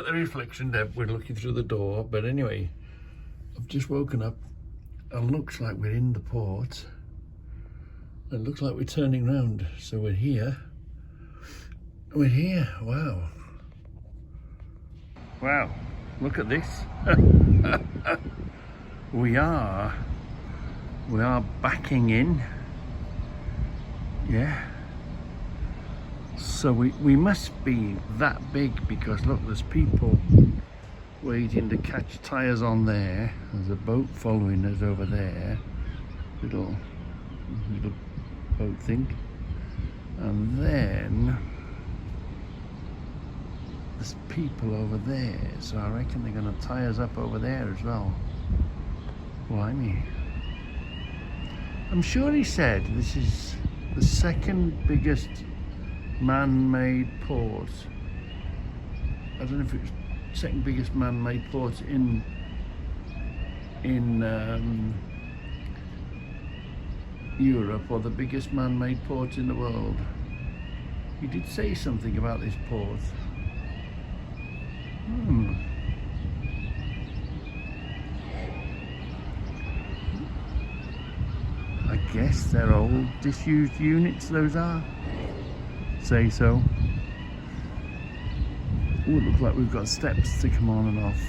The reflection that we're looking through the door, but anyway, I've just woken up and looks like we're in the port. It looks like we're turning round, so we're here. We're here. Wow. Wow, look at this. we are backing in. Yeah. So we must be that big, because look, there's people waiting to catch tyres on there. There's a boat following us over there, little boat thing, and then there's people over there, so I reckon they're going to tie us up over there as well. Blimey. I'm sure he said this is the second biggest man-made port. I don't know if it's second biggest man-made port in Europe, or the biggest man-made port in the world. He did say something about this port. I guess they're old disused units, those are. Say so. Oh, it looks like we've got steps to come on and off.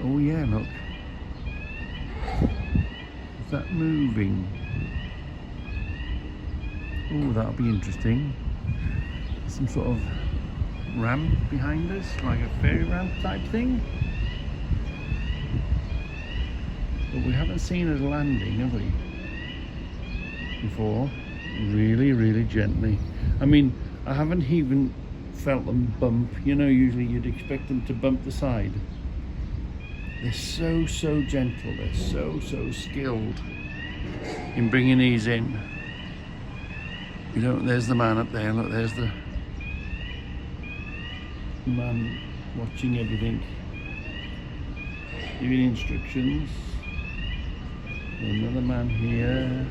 Oh yeah, look. Is that moving? Oh, that'll be interesting. Some sort of ramp behind us, like a ferry ramp type thing. But we haven't seen us landing, have we? Before. Really gently. I mean, I haven't even felt them bump. You know, usually you'd expect them to bump the side. They're so gentle. They're so skilled in bringing these in. You know, there's the man up there. Look, there's the man watching everything, giving instructions. Another man here.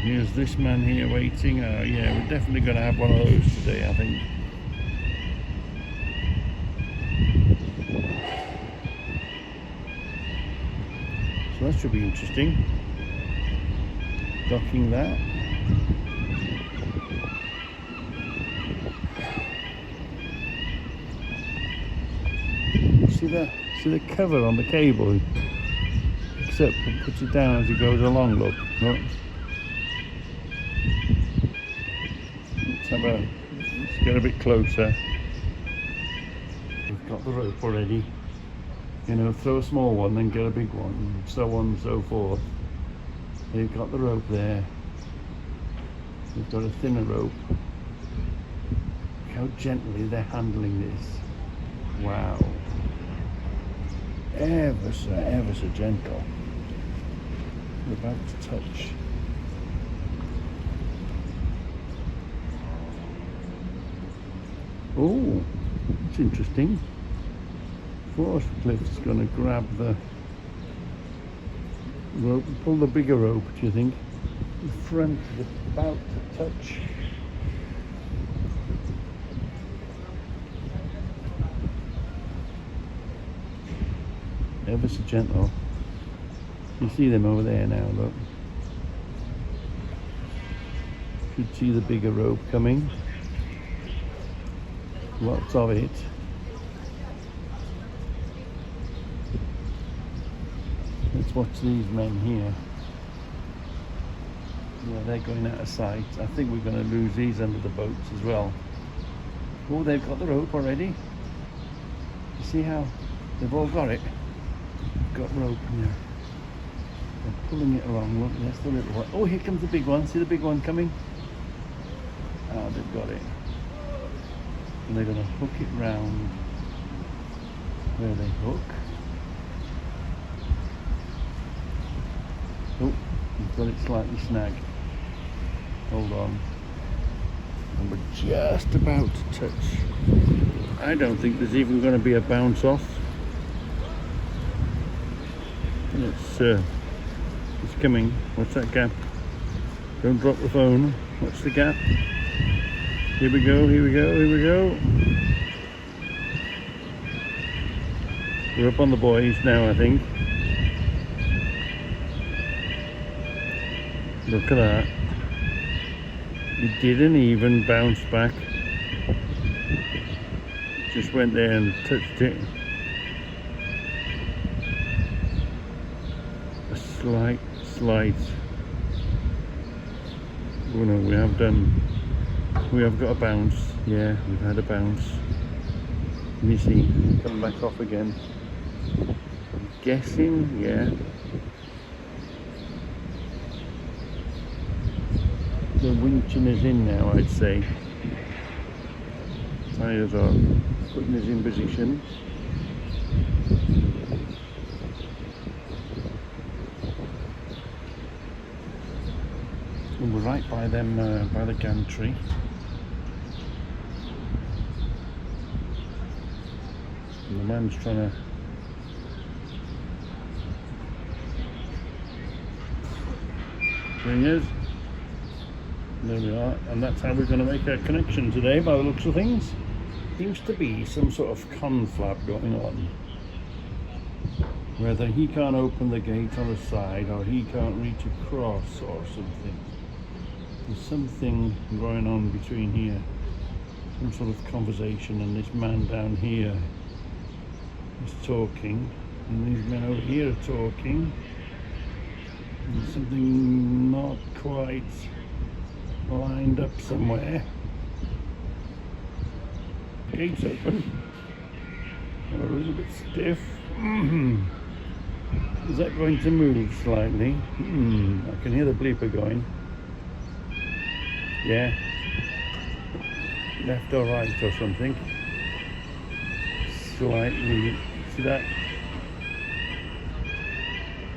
Here's this man here waiting. Oh yeah, we're definitely going to have one of those today, I think. So that should be interesting. Docking that. See the cover on the cable? Except it puts it down as it goes along, look. Let's get a bit closer. We've got the rope already. You know, throw a small one, then get a big one, and so on and so forth. They've got the rope there. We've got a thinner rope. Look how gently they're handling this. Wow. Ever so gentle. We're about to touch. Oh, that's interesting. Forclift's going to grab the rope, pull the bigger rope, do you think? The front is about to touch. Ever so gentle. You see them over there now, look. Should see the bigger rope coming. Lots of it. Let's watch these men here. Yeah, they're going out of sight. I think we're going to lose these under the boats as well. Oh, they've got the rope already. You see how they've all got it? Got rope in there. They're pulling it along. Look, there's the little one. Oh, here comes the big one. See the big one coming? Ah, they've got it. And they're going to hook it round where they hook. Oh, we've got it slightly snagged. Hold on. And we're just about to touch. I don't think there's even going to be a bounce off. It's coming. What's that gap? Don't drop the phone. What's the gap? Here we go, here we go, here we go. We're up on the buoys now, I think. Look at that. It didn't even bounce back. Just went there and touched it. A slight. Oh no, we have got a bounce. Yeah, we've had a bounce. Let me see, come back off again. I'm guessing, yeah. The winching is in now, I'd say. Tires are putting us in position. And we're right by them, by the gantry. And the man's trying to bring us. There we are, and that's how we're going to make our connection today by the looks of things. Seems to be some sort of conflab going on. Whether he can't open the gate on the side or he can't reach across or something. There's something going on between here. Some sort of conversation, and this man down here is talking, and these men over here are talking. And something not quite lined up somewhere. Gate's open. A little bit stiff. Is that going to move slightly? I can hear the bleeper going. Yeah. Left or right or something. Slightly. See that?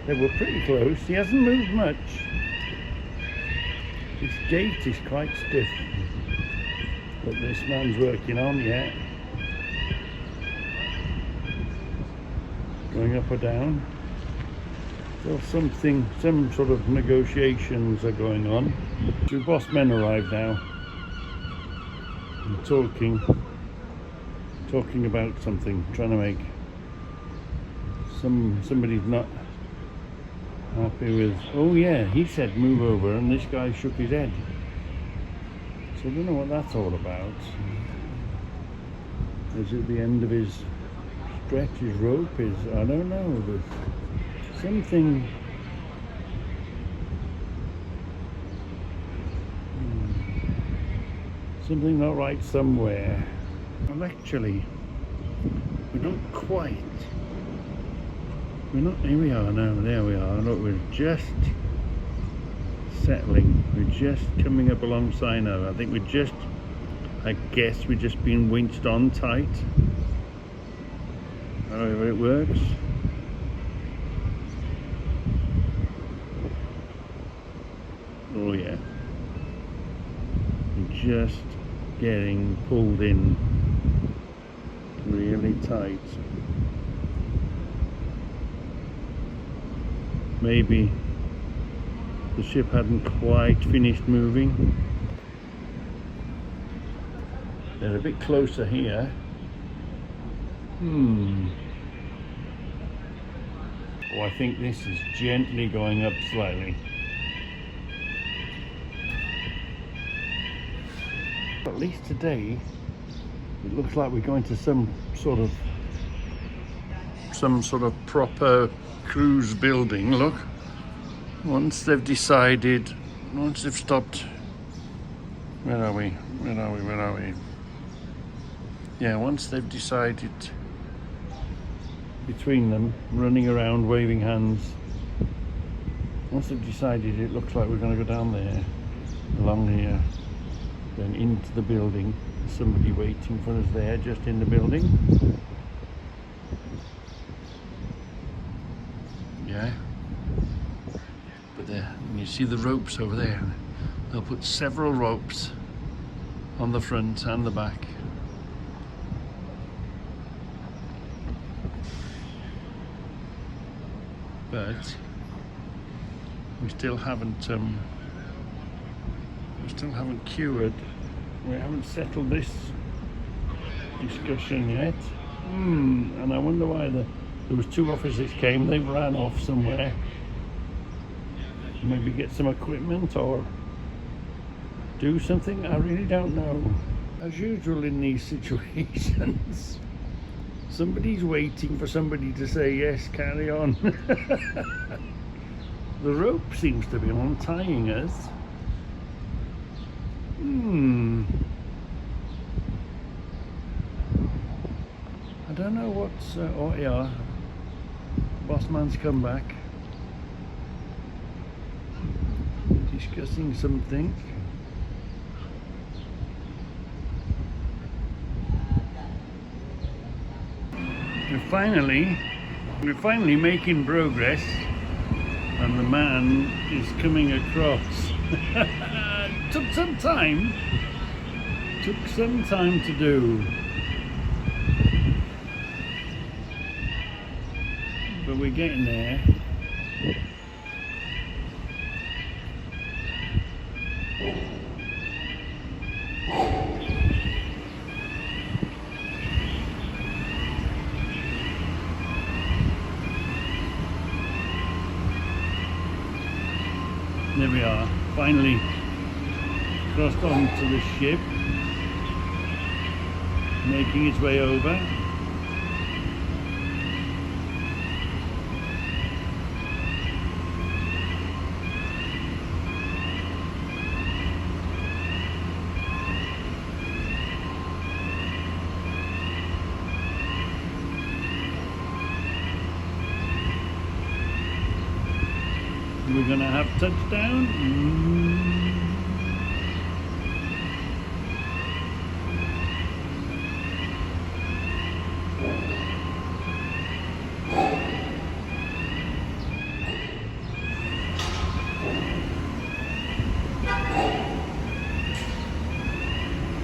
They were pretty close. He hasn't moved much. This gate is quite stiff, but this man's working on, yeah. Going up or down. So some sort of negotiations are going on. Two boss men arrived now. And talking about something, trying to make somebody's not happy with. Oh yeah, he said move over, and this guy shook his head. So I don't know what that's all about. Is it the end of his stretch, his rope? I don't know. There's something. Something not right somewhere. Well, actually, we don't quite. We're not. Here we are now. There we are. Look, we're just settling. We're just coming up alongside now. I think we're just. I guess we're just being winched on tight. However it works. Oh yeah. We're just getting pulled in really tight. Maybe the ship hadn't quite finished moving. They're a bit closer here. Oh, I think this is gently going up slightly. At least today, it looks like we're going to some sort of proper cruise building. Look, once they've stopped. Where are we? Yeah, once they've decided, between them, running around, waving hands. Once they've decided, it looks like we're going to go down there, along here, then into the building. There's somebody waiting for us there, just in the building. Yeah. But there, you see the ropes over there. They'll put several ropes on the front and the back. But we still haven't cured We haven't settled this discussion yet. And I wonder why there was 2 officers came. They ran off somewhere. Maybe get some equipment or do something. I really don't know. As usual in these situations, somebody's waiting for somebody to say yes, carry on. The rope seems to be untying us. I don't know what's... oh yeah, boss man's come back. Discussing something. We're finally making progress, and the man is coming across. Took some time to do, but we're getting there. There we are, finally crossed onto the ship, making its way over. We're going to have touchdown.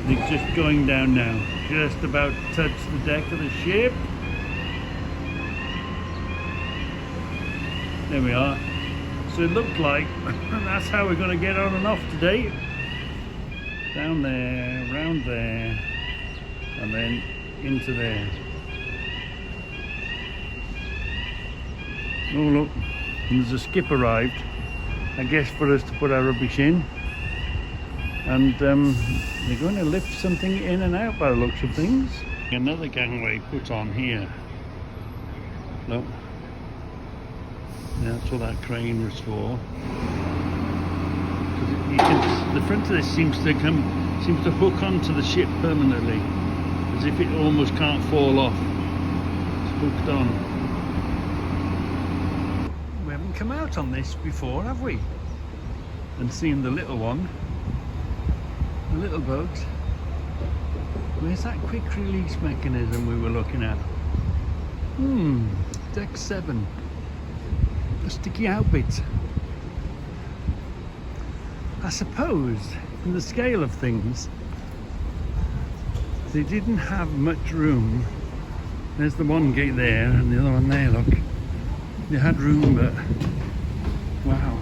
They're just going down now. Just about to touch the deck of the ship. There we are. So it looked like that's how we're going to get on and off today. Down there, round there, and then into there. Oh look, there's a skip arrived, I guess for us to put our rubbish in. And they're going to lift something in and out by the looks of things. Another gangway put on here. Look. That's what that crane was for. The front of this seems to hook onto the ship permanently, as if it almost can't fall off. It's hooked on. We haven't come out on this before, have we? And seen the little one, the little boat. Where's that quick release mechanism we were looking at? Deck 7. A sticky out bit. I suppose, in the scale of things, they didn't have much room. There's the one gate there and the other one there, look. They had room, but wow.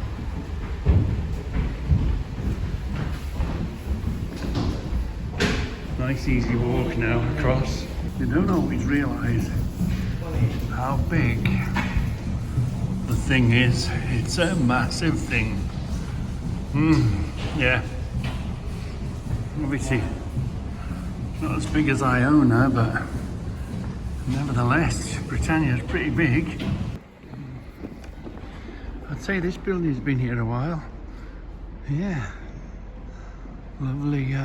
Nice easy walk now across. You don't always realise how big the thing is. It's a massive thing. Yeah. Obviously not as big as Iona, but nevertheless, Britannia's pretty big. I'd say this building's been here a while. Yeah. Lovely,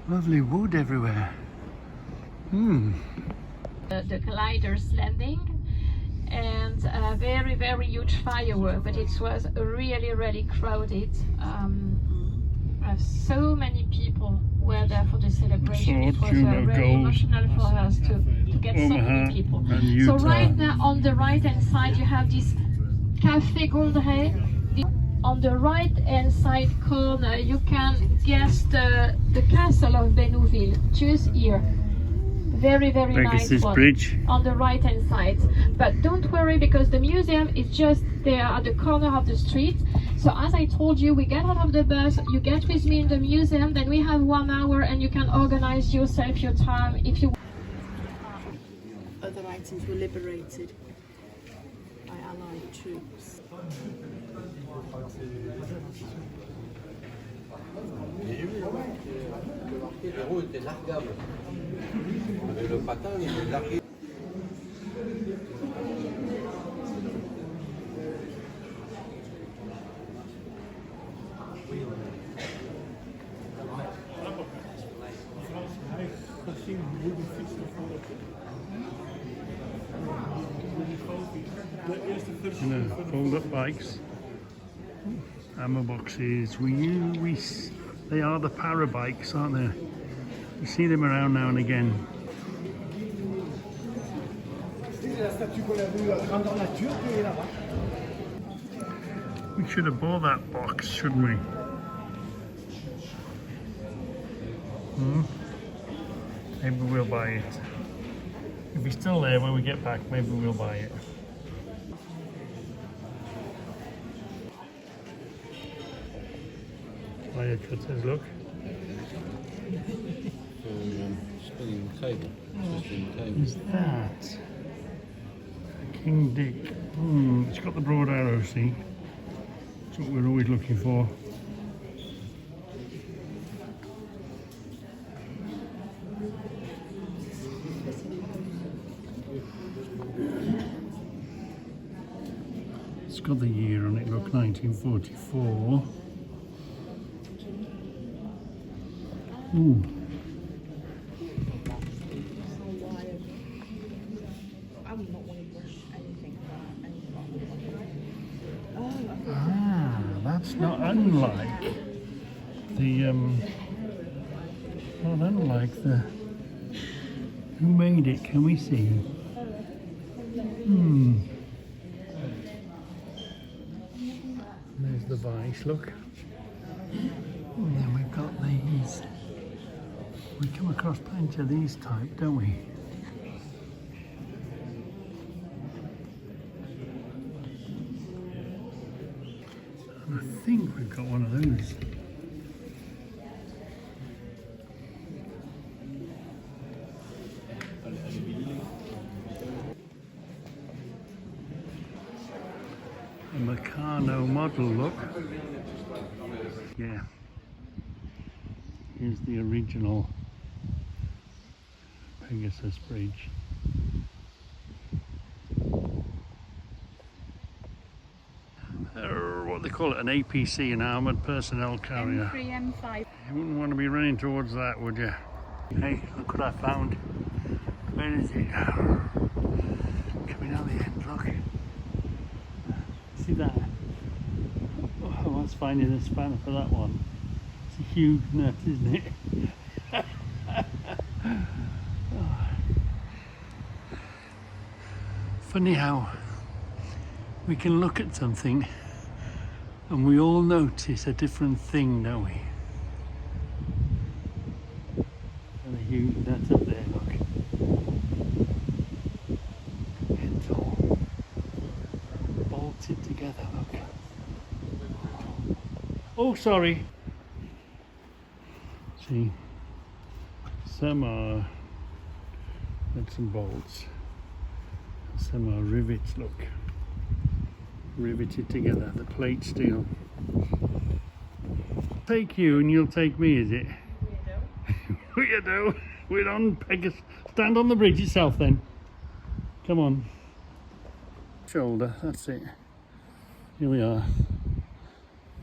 lovely wood everywhere. The gliders landing, and a very, very huge firework, but it was really crowded. So many people were there for the celebration. It was very emotional for us to get so many people. So right now on the right hand side you have this Café Gondret. On the right hand side corner you can guess the castle of Bénouville, just here. Very nice one bridge on the right hand side. But don't worry, because the museum is just there at the corner of the street. So as I told you, we get out of the bus, you get with me in the museum, then we have 1 hour and you can organize yourself your time if you. Other items were liberated by Allied troops. Les héros étaient largables. Mais le patin, il est largué. Fold-up bikes, ammo boxes. They are the para bikes, aren't they? You see them around now and again. We should have bought that box, shouldn't we? Maybe we'll buy it. If it's still there when we get back, maybe we'll buy it. Wire cutters, look. Spinning table. Is that a King Dick? It's got the broad arrow, see? That's what we're always looking for. It's got the year on it, look, 1944. Ooh. Ah, that's not unlike the who made it, can we see? There's the vice, look. And then we've got these. We come across plenty of these type, don't we? And I think we've got one of those. A Meccano model, look. Yeah. Here's the original Pegasus bridge. What they call it, an APC, an armoured personnel carrier. M3, M5. You wouldn't want to be running towards that, would you? Hey, look what I found. Where is it? Coming out the end, look. See that? Oh, I was finding a spanner for that one. It's a huge nut, isn't it? Funny how we can look at something and we all notice a different thing, don't we? And a huge nut up there, look. It's all bolted together, look. Oh, sorry. See, some are nuts and bolts. Some are rivets, look. Riveted together, the plate steel. Take you and you'll take me, is it? Weirdo. Weirdo. We're on Pegasus. Stand on the bridge itself then. Come on. Shoulder, that's it. Here we are.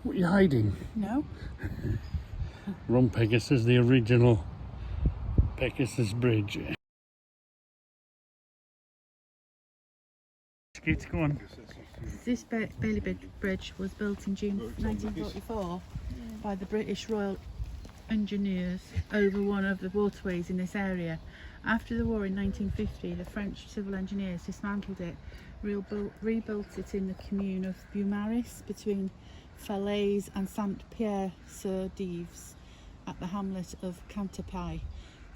What are you hiding? No. We're on Pegasus, the original Pegasus bridge. Go on. This Bailey Bridge was built in June 1944 by the British Royal Engineers over one of the waterways in this area. After the war in 1950, the French civil engineers dismantled it, rebuilt it in the commune of Beaumaris between Falaise and Saint-Pierre-sur-Dives at the hamlet of Cantapaille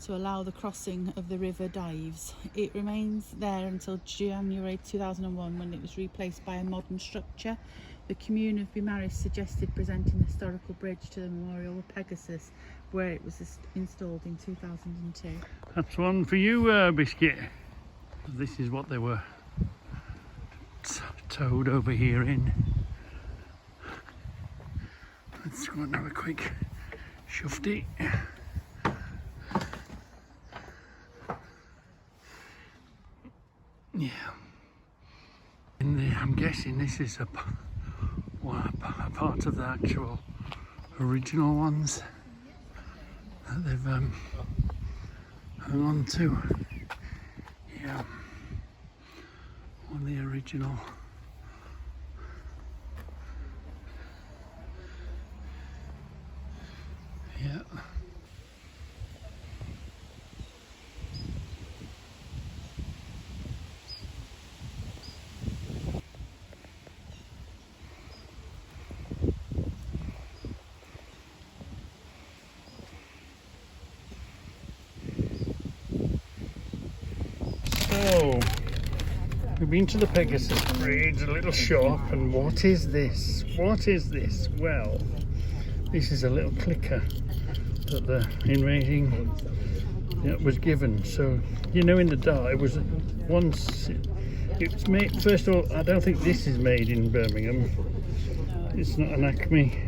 to allow the crossing of the river Dives. It remains there until January 2001 when it was replaced by a modern structure the commune of Bimaris suggested presenting the historical bridge to the memorial of Pegasus, where it was installed in 2002. That's one for you, Biscuit. This is what they were towed over here in. Let's go and have a quick shufty. Yeah. I'm guessing this is a part of the actual original ones that they've hung on to. Yeah, one of the original. Yeah. So, we've been to the Pegasus Bridge, a little shop, and what is this? What is this? Well, this is a little clicker that the invading was given. So, you know, in the dark, it was once, it was made, first of all, I don't think this is made in Birmingham. It's not an Acme.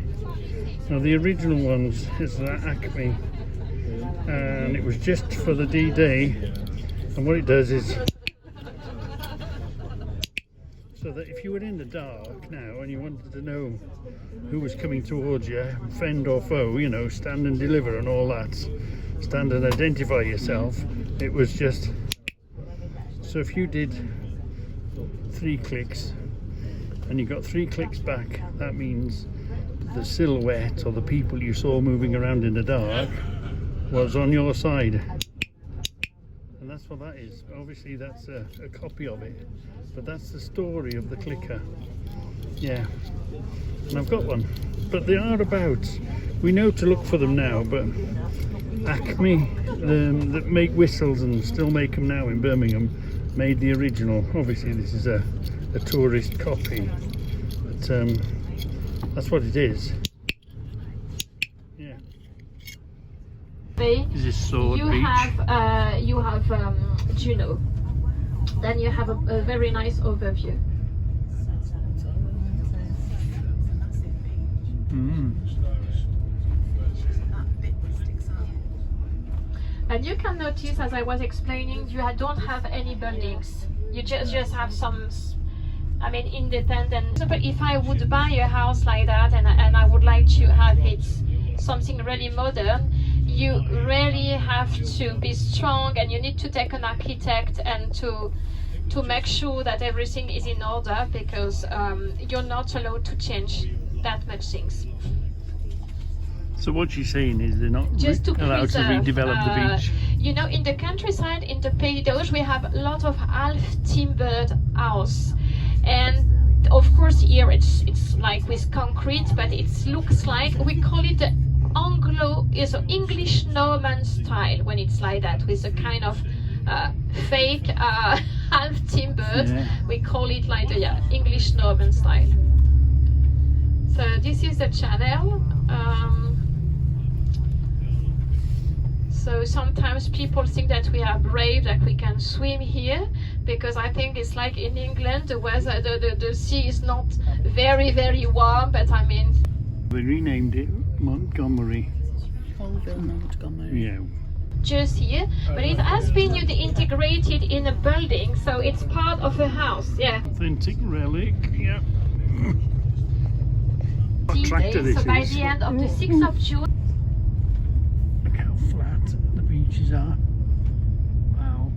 No, the original ones is an Acme, and it was just for the D-Day. And what it does is, so that if you were in the dark now and you wanted to know who was coming towards you, friend or foe, you know, stand and deliver and all that, stand and identify yourself, it was just, so if you did 3 clicks and you got 3 clicks back, that means the silhouette or the people you saw moving around in the dark was on your side. And that's what that is. Obviously that's a copy of it, but that's the story of the clicker. Yeah, and I've got one, but they are about, we know to look for them now, but Acme that make whistles and still make them now in Birmingham made the original. Obviously this is a tourist copy, but that's what it is. Is this sword you beach? have Juno. Then you have a very nice overview. And you can notice, as I was explaining, you don't have any buildings. You just have some, I mean, independent. But if I would buy a house like that, and I would like to have it something really modern, you really have to be strong, and you need to take an architect and to make sure that everything is in order, because you're not allowed to change that much things. So what she's saying is they're not just to allowed to redevelop the beach. You know, in the countryside, in the Pays d'Auge, we have a lot of half-timbered house, and of course here it's like with concrete, but it looks like, we call it the English Norman style when it's like that, with a kind of fake half-timbered. Yeah. We call it like the English Norman style. So this is the channel. So sometimes people think that we are brave, that we can swim here, because I think it's like in England, the weather, the sea is not very, very warm, but I mean... They renamed it Montgomery. Colville, Montgomery. Yeah. Just here, but it has been integrated in a building, so it's part of a house, yeah. Authentic relic, yeah. What tractor this so is. by the end of the 6th of June... Look how flat the beaches are. Wow.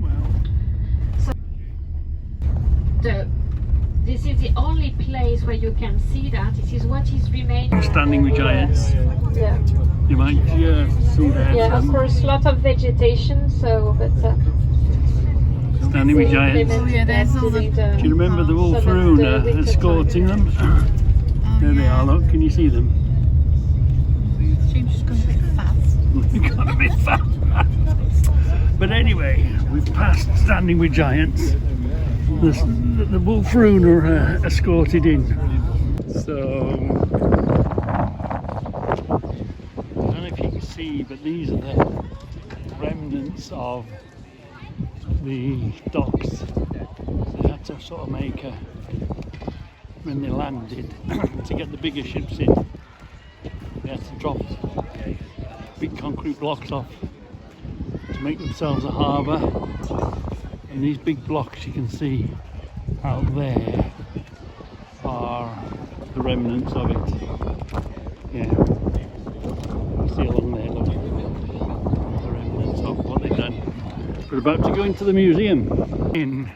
Wow. So this is the only place where you can see that. This is what is remaining. Standing with giants. Yeah. You might see that. Yeah, of course, a lot of vegetation, so, but... Standing with giants. Oh, yeah, there's all the... Do you remember the Wolferuna escorting them? There they are, look, can you see them? James just got a bit fast. They got a bit fast. But anyway, we've passed Standing with Giants. the Wolfroon are escorted in. So I don't know if you can see, but these are the remnants of the docks. They had to sort of make a, when they landed, to get the bigger ships in, they had to drop big concrete blocks off to make themselves a harbour. And these big blocks you can see out there are the remnants of it. Yeah, see along there, look, the remnants of what they've done. We're about to go into the museum in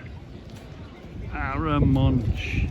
Arrowmanches.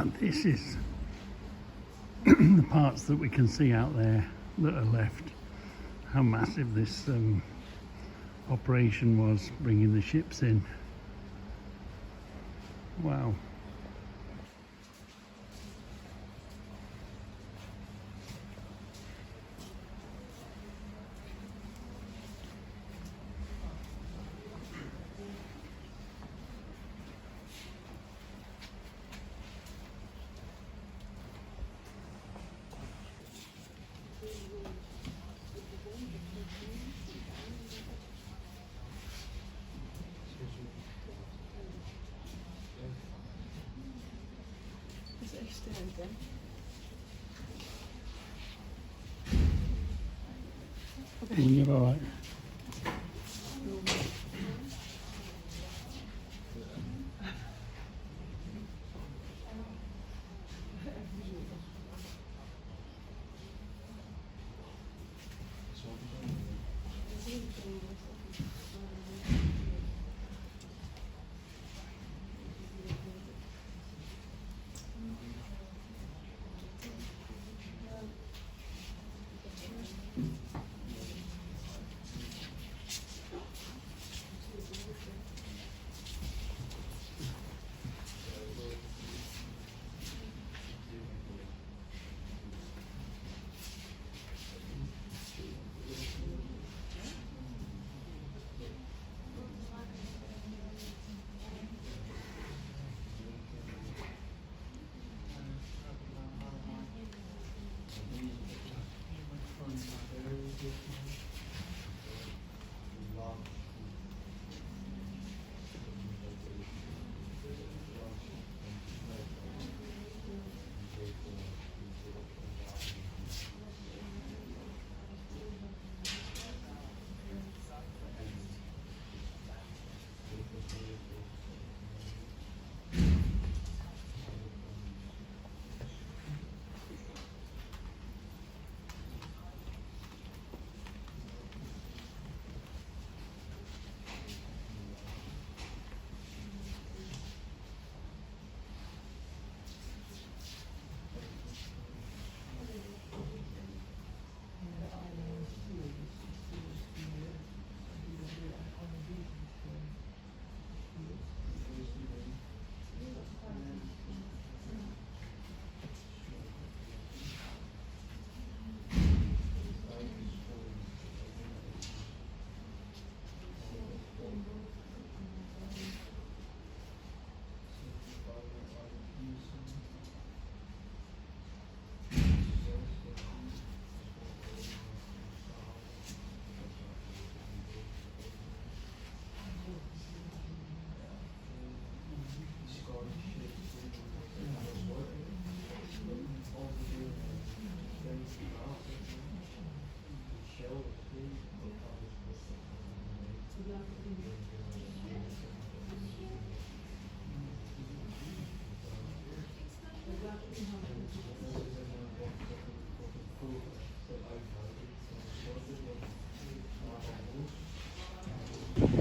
And this is the parts that we can see out there that are left. How massive this operation was, bringing the ships in. Wow. You're all right.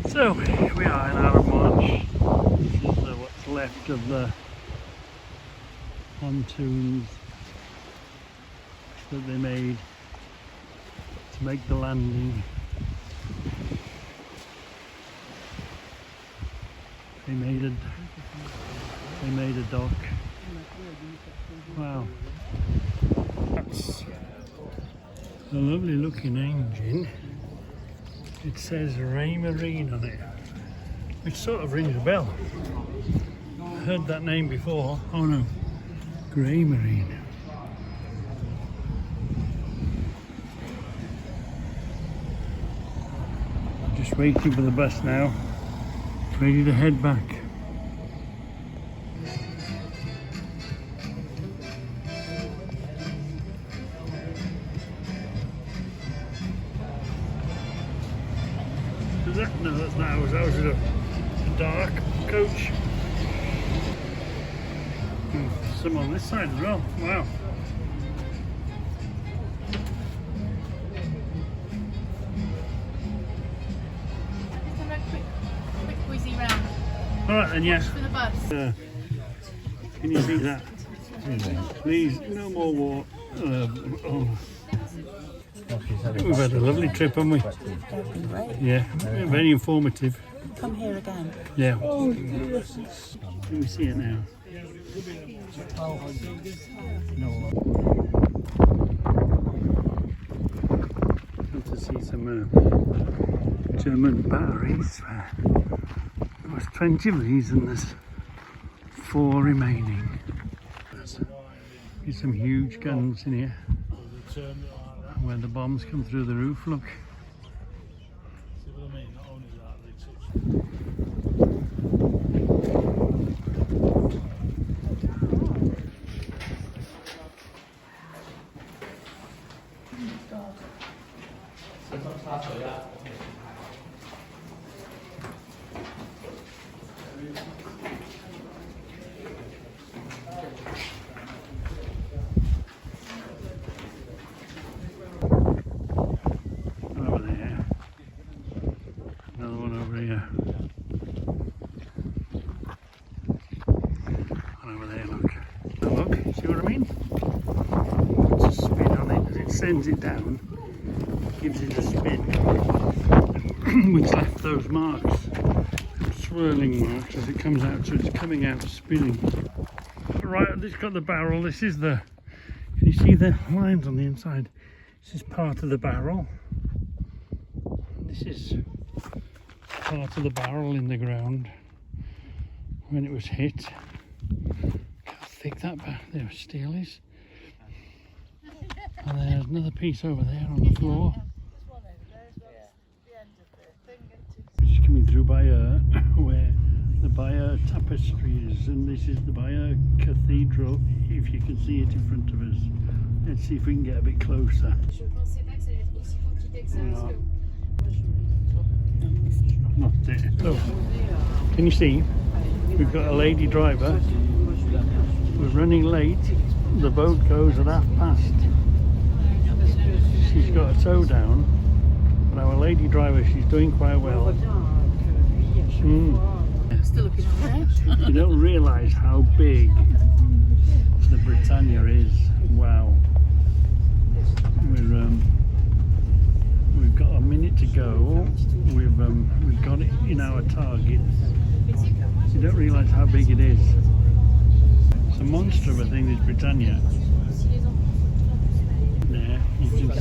So here we are in Arrowmanches. This is what's left of the pontoons that they made to make the landing. They made a dock. Wow. That's a lovely looking engine. It says Arrowmanches on it, which sort of rings a bell. I heard that name before. Oh no, Grey Marine. Just waiting for the bus now, ready to head back. Is that? No, that's not ours. Ours is a dark coach. Some on this side as well. Wow. Quick whizzy round. All right then, yeah. For the bus. Can you see that? Please, no more war. We've had a lovely trip, haven't we? Great. Yeah, very informative. Come here again. Yeah. Let me see it now. Got to see some German batteries. There was 20 of these and there's 4 remaining. There's some huge guns in here. Where the bombs come through the roof, look. Sends it down, gives it a spin, which left those marks, swirling marks as it comes out, so it's coming out spinning. Right, this got the barrel, this is the, can you see the lines on the inside? This is part of the barrel, this is part of the barrel in the ground when it was hit. Look how thick that there steel is. And there's another piece over there on the floor. We're just coming through Bayeux, where the Bayeux tapestry is, and this is the Bayeux Cathedral, if you can see it in front of us. Let's see if we can get a bit closer. Not there. Oh. Can you see? We've got a lady driver. We're running late. The boat goes at 1:30. She's got a tow down, but our lady driver, she's doing quite well. Still looking over there. You don't realise how big the Britannia is. Wow. We've got a minute to go. We've got it in our target. You don't realise how big it is. It's a monster of a thing, this Britannia. There, you can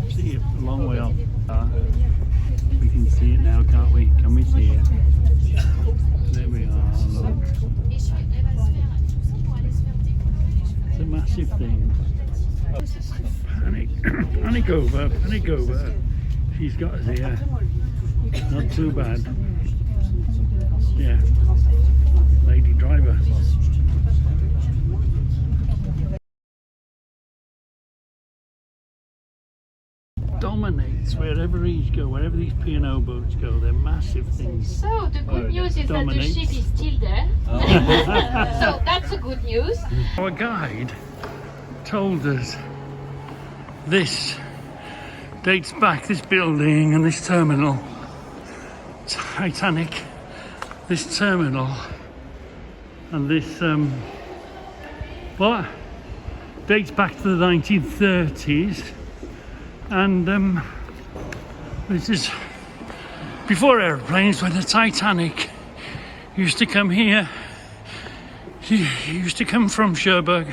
see it a long way off. We can see it now, can't we? Can we see it? There we are, look. It's a massive thing. Panic over. She's got us here. Not too bad. Yeah. Lady driver. Dominates wherever these go, wherever these P&O boats go, they're massive things. So the good news is that the ship is still there. So that's the good news. Our guide told us this dates back, this building and this terminal, Titanic, this terminal and this what dates back to the 1930s. And this is before airplanes, when the Titanic used to come here. She used to come from Cherbourg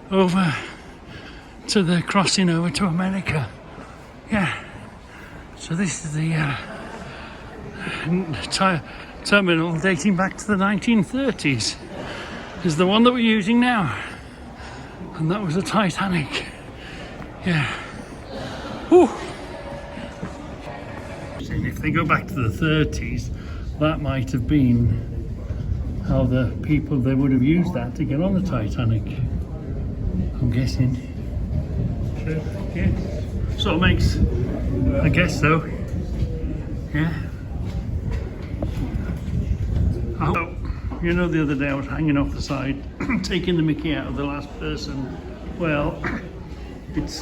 over to the crossing over to America. Yeah. So this is the terminal dating back to the 1930s. Is the one that we're using now. And that was the Titanic. Yeah. Whew. If they go back to the 30s, that might have been how the people, they would have used that to get on the Titanic, I'm guessing. So, yeah. So it makes, I guess so. Yeah. Oh, you know, the other day I was hanging off the side, taking the mickey out of the last person. Well, it's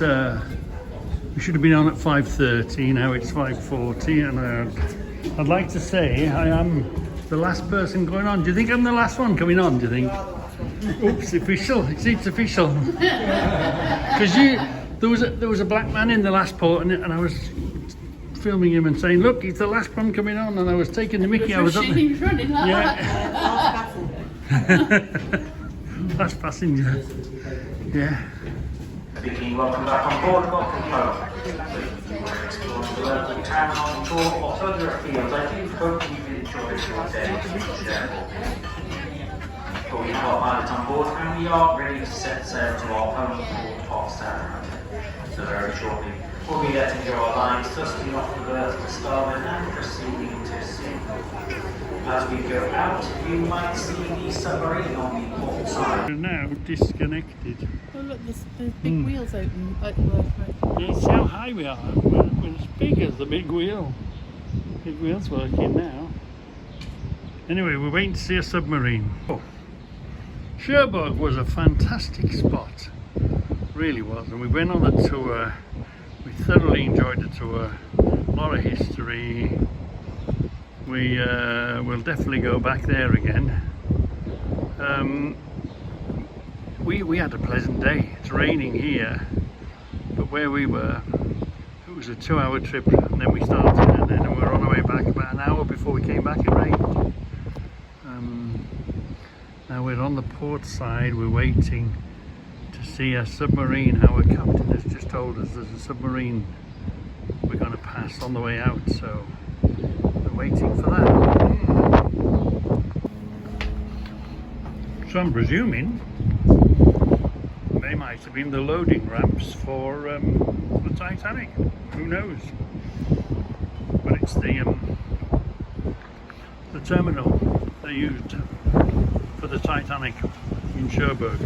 we should have been on at 5:30, now it's 5:40, and I'd like to say I am the last person going on. Do you think I'm the last one coming on, do you think? Oops, official. It's official. Because there was a black man in the last port, and I was filming him and saying, "Look, he's the last one coming on," and I was taking the mickey. I was up there. He was running like that. Last passenger. Yeah. Speaking, welcome back on board, welcome home. Exploring the local town on shore or further afield, I do hope you've enjoyed your day. But we have our pilot on board and we are ready to set sail to our home port of Arrowmanches. So very shortly, we'll be letting go our lines, dusting off the berth to starboard and proceeding to sea. As we go out, you might see the submarine on the port side. We're now disconnected. Oh look, the big wheels open. Yeah, see how high we are. We're as big as the big wheel. Big wheel's working now. Anyway, we're waiting to see a submarine. Oh. Cherbourg was a fantastic spot. Really was. And we went on a tour. We thoroughly enjoyed the tour. A lot of history. We will definitely go back there again. We had a pleasant day. It's raining here, but where we were, it was a 2-hour trip, and then we started, and then we were on our way back about an hour before we came back. It rained. Now we're on the port side. We're waiting to see a submarine. Our captain has just told us there's a submarine we're going to pass on the way out, so we're waiting for that. So I'm presuming they might have been the loading ramps for the Titanic. Who knows? But it's the terminal they used for the Titanic in Cherbourg.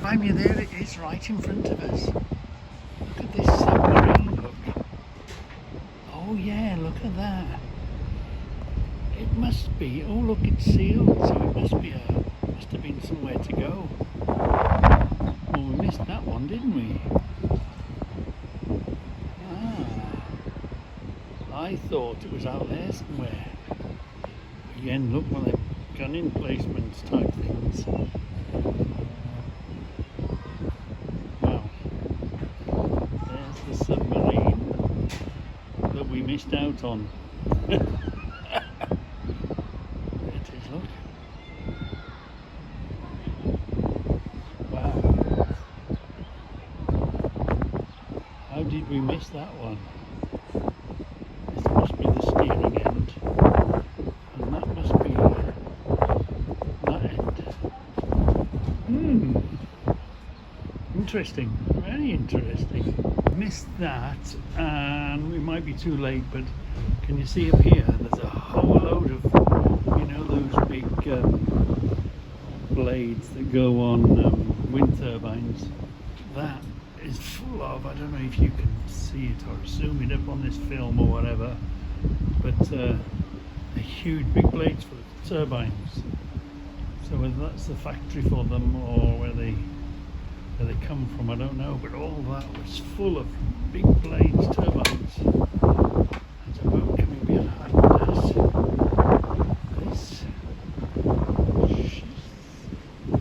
I mean, there it is, right in front of us. Look at this submarine hook. Oh yeah, look at that. It must be. Oh look, it's sealed, so it must have been somewhere to go. Well, we missed that one, didn't we? I thought it was out there somewhere. Again, look, well, they've gun emplacements type things. Wow. There's the submarine that we missed out on. There it is, look. Wow. How did we miss that one? This must be the steering end. And that must be that end. Interesting. Very interesting. Missed that, and we might be too late, but can you see up here? There's a whole load of, you know, those big blades that go on wind turbines. That is full of, I don't know if you can see it or zoom it up on this film or whatever, but they're huge big blades for the turbines. So whether that's the factory for them or where they come from, I don't know, but all that was full of big blades, turbines. There's a boat coming behind us.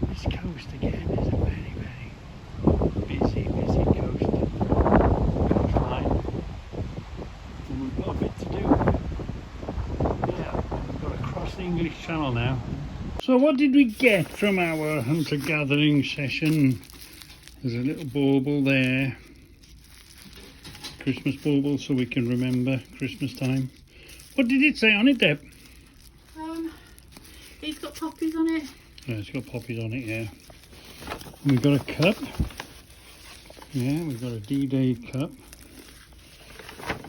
This coast again is a very, very busy coastline. And we've got a bit to do. Yeah, we've got to cross the English Channel now. So what did we get from our hunter-gathering session? There's a little bauble there. Christmas bauble, so we can remember Christmas time. What did it say on it, Deb? It's got poppies on it. Yeah, it's got poppies on it, yeah. We've got a cup. Yeah, we've got a D-Day cup.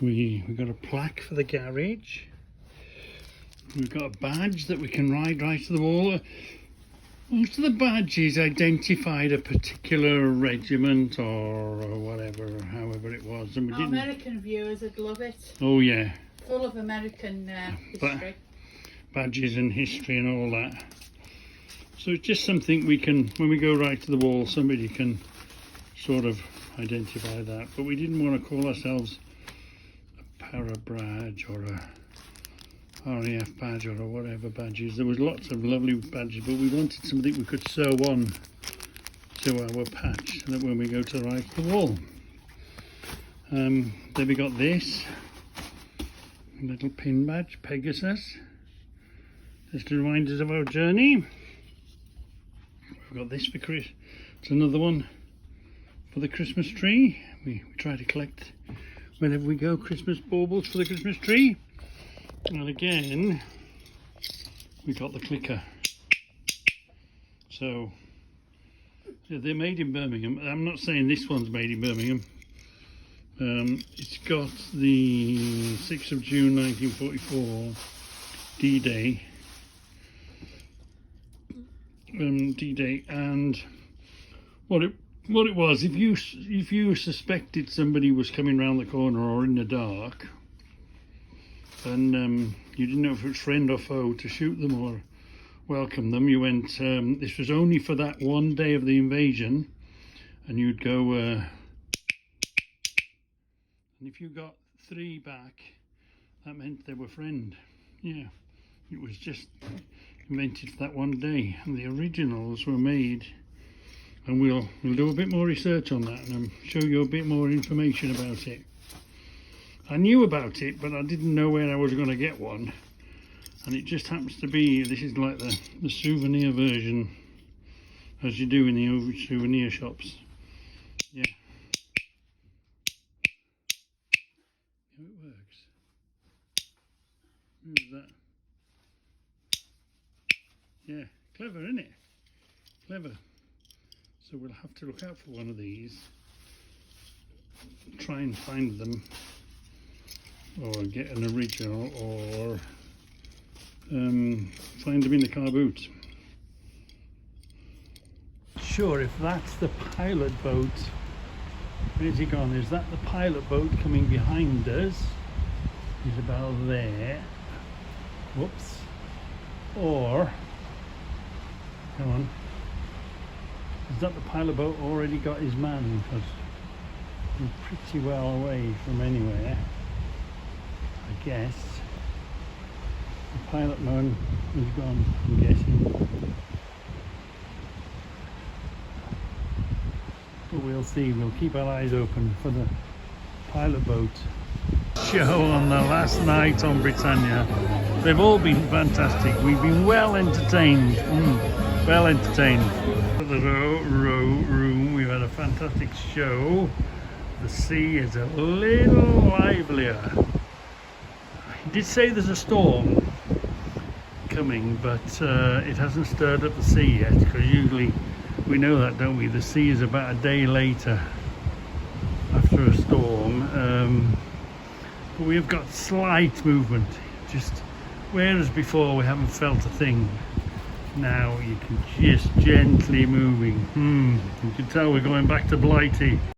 We've got a plaque for the garage. We've got a badge that we can ride right to the wall. Most of the badges identified a particular regiment or whatever, however it was. And we didn't... American viewers would love it. Oh yeah. Full of American history. Badges and history and all that. So it's just something we can, when we go right to the wall, somebody can sort of identify that. But we didn't want to call ourselves a para badge or RAF badge or whatever badges. There was lots of lovely badges, but we wanted something we could sew on to our patch so that when we go to write the wall. Then we got this little pin badge, Pegasus, just to remind us of our journey. We've got this for Chris. It's another one for the Christmas tree. We try to collect whenever we go Christmas baubles for the Christmas tree. And again, we got the clicker. So they're made in Birmingham. I'm not saying this one's made in Birmingham. It's got the 6th of June 1944 D-Day. D-Day, and what it was, if you suspected somebody was coming round the corner or in the dark, and you didn't know if it was friend or foe, to shoot them or welcome them, you went, this was only for that one day of the invasion, and you'd go, and if you got 3 back, that meant they were friend. Yeah, it was just invented for that one day, and the originals were made, and we'll do a bit more research on that and show you a bit more information about it. I knew about it, but I didn't know where I was going to get one, and it just happens to be, this is like the souvenir version, as you do in the souvenir shops. Yeah. How it works. Who's that? Yeah, clever, isn't it? Clever. So we'll have to look out for one of these, try and find them, or get an original, or find them in the car boot. Sure, if that's the pilot boat, where's he gone? Is that the pilot boat coming behind us? He's about there. Whoops. Or, come on, is that the pilot boat already got his man? Because we're pretty well away from anywhere, I guess. The pilot man is gone, I'm guessing. But we'll see, we'll keep our eyes open for the pilot boat. Show on the last night on Britannia. They've all been fantastic. We've been well entertained. Well entertained. For the row room, we've had a fantastic show. The sea is a little livelier. He did say there's a storm coming, but it hasn't stirred up the sea yet, because usually we know that, don't we? The sea is about a day later after a storm. But we have got slight movement, just whereas before we haven't felt a thing. Now you can just gently moving. You can tell we're going back to Blighty.